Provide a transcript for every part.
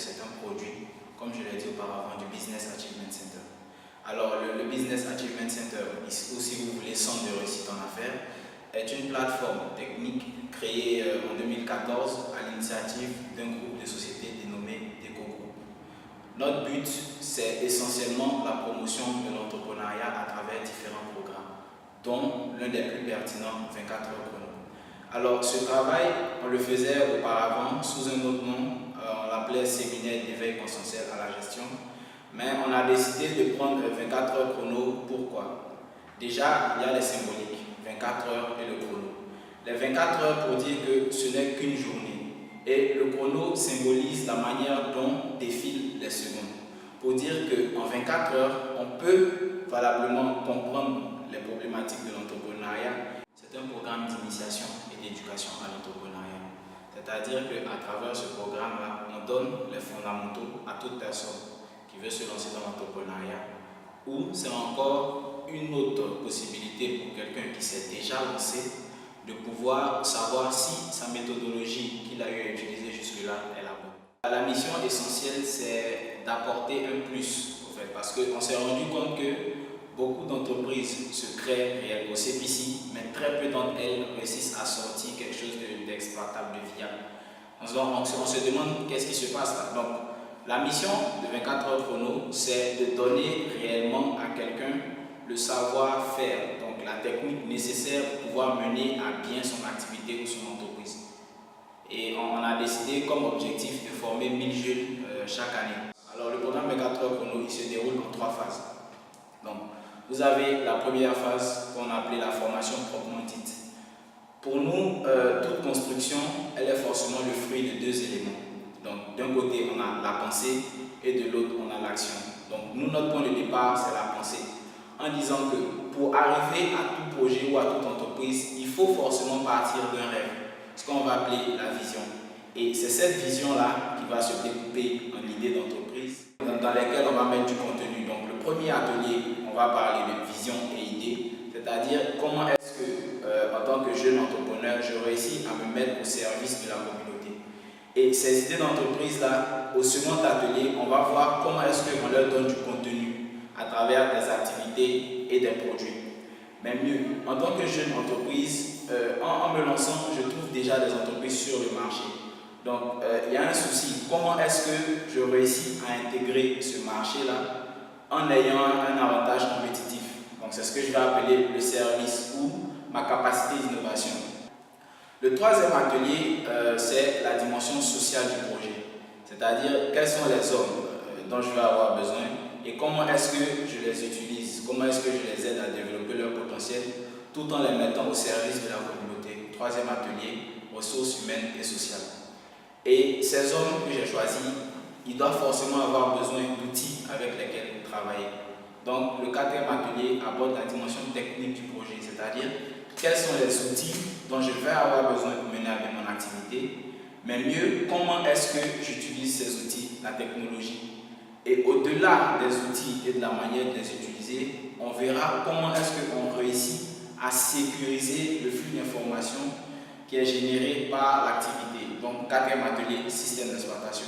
c'est un produit, comme je l'ai dit auparavant, du Business Achievement Center. Alors, le Business Achievement Center, ou si vous voulez centre de réussite en affaires, est une plateforme technique créée en 2014 à l'initiative d'un groupe de sociétés dénommé DecoGroup. Notre but, c'est essentiellement la promotion de l'entrepreneuriat à travers différents programmes, dont l'un des plus pertinents, 24 heures chrono. Alors, ce travail, on le faisait auparavant sous un autre nom, on l'appelait séminaire d'éveil consensuel à la gestion, mais on a décidé de prendre 24 heures chrono. Pourquoi? Déjà, il y a les symboliques, 24 heures et le chrono. Les 24 heures pour dire que ce n'est qu'une journée, et le chrono symbolise la manière dont défilent les secondes, pour dire qu'en 24 heures, on peut valablement comprendre les problématiques de l'entrepreneuriat. C'est un programme d'initiation et d'éducation à l'entrepreneuriat. C'est-à-dire qu'à travers ce programme-là, on donne les fondamentaux à toute personne qui veut se lancer dans l'entrepreneuriat, ou c'est encore une autre possibilité pour quelqu'un qui s'est déjà lancé de pouvoir savoir si sa méthodologie qu'il a eu à utiliser jusque-là est la bonne. La mission essentielle, c'est d'apporter un plus, en fait, parce qu'on s'est rendu compte que beaucoup d'entreprises se créent au CPC, mais très peu d'entre elles réussissent à sortir quelque chose d'exploitable, de viable. On se demande qu'est-ce qui se passe là. Donc, la mission de 24 heures chrono, c'est de donner réellement à quelqu'un le savoir-faire, donc la technique nécessaire pour pouvoir mener à bien son activité ou son entreprise. Et on a décidé comme objectif de former 1000 jeunes chaque année. Alors, le programme 24 heures chrono, il se déroule en 3 phases. Donc, vous avez la première phase qu'on appelait la formation proprement dite. Pour nous, toute construction, elle est forcément le fruit de 2 éléments. Donc, d'un côté, on a la pensée et de l'autre, on a l'action. Donc, nous, notre point de départ, c'est la pensée. En disant que pour arriver à tout projet ou à toute entreprise, il faut forcément partir d'un rêve, ce qu'on va appeler la vision. Et c'est cette vision-là qui va se découper en idées d'entreprise dans lesquelles on va mettre du contenu. Donc, le premier atelier, on va parler de vision et idées, c'est-à-dire comment est-ce que, en tant que jeune entrepreneur, je réussis à me mettre au service de la communauté. Et ces idées d'entreprise-là, au second atelier, on va voir comment est-ce qu'on leur donne du contenu à travers des activités et des produits. Mais mieux, en tant que jeune entreprise, en me lançant, je trouve déjà des entreprises sur le marché. Donc, il y a un souci. Comment est-ce que je réussis à intégrer ce marché-là en ayant un avantage compétitif? Donc, c'est ce que je vais appeler le service ou ma capacité d'innovation. Le troisième atelier, c'est la dimension sociale du projet. C'est-à-dire, quels sont les hommes dont je vais avoir besoin et comment est-ce que je les utilise, comment est-ce que je les aide à développer leur potentiel tout en les mettant au service de la communauté. Troisième atelier, ressources humaines et sociales. Et ces hommes que j'ai choisis, ils doivent forcément avoir besoin d'outils avec lesquels travailler. Donc, le quatrième atelier aborde la dimension technique du projet, c'est-à-dire quels sont les outils dont je vais avoir besoin pour mener à bien mon activité, mais mieux, comment est-ce que j'utilise ces outils, la technologie. Et au-delà des outils et de la manière de les utiliser, on verra comment est-ce qu'on réussit à sécuriser le flux d'informations qui est généré par l'activité. Donc, quatrième atelier, système d'exploitation.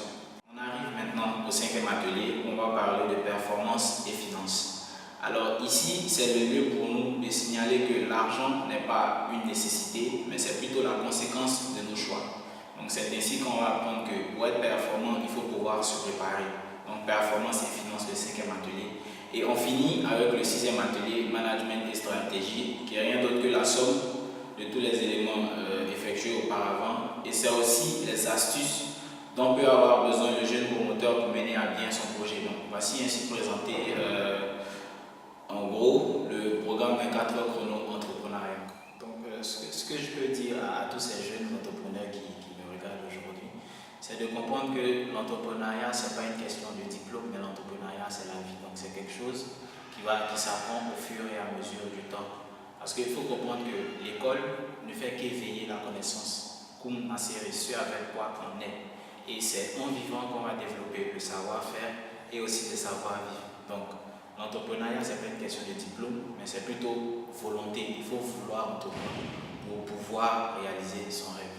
On arrive maintenant au cinquième atelier où on va parler de performance et finances. Alors ici, c'est le lieu pour nous de signaler que l'argent n'est pas une nécessité, mais c'est plutôt la conséquence de nos choix. Donc c'est ainsi qu'on va apprendre que pour être performant, il faut pouvoir se préparer. Donc performance et finances, le cinquième atelier. Et on finit avec le sixième atelier, management et stratégie, qui est rien d'autre que la somme de tous les éléments effectués auparavant. Et c'est aussi les astuces dont peut avoir besoin le jeune promoteur pour mener à bien son projet. Donc voici ainsi présenté en gros le programme 24 heures chrono entrepreneuriat. Donc ce que je peux dire à tous ces jeunes entrepreneurs qui me regardent aujourd'hui, c'est de comprendre que l'entrepreneuriat, ce n'est pas une question de diplôme, mais l'entrepreneuriat, c'est la vie. Donc c'est quelque chose qui s'apprend au fur et à mesure du temps. Parce qu'il faut comprendre que l'école ne fait qu'éveiller la connaissance, comme en série, ce avec quoi on est. Et c'est en vivant qu'on va développer le savoir-faire et aussi le savoir-vivre. Donc l'entrepreneuriat, ce n'est pas une question de diplôme, mais c'est plutôt volonté. Il faut vouloir entreprendre pour pouvoir réaliser son rêve.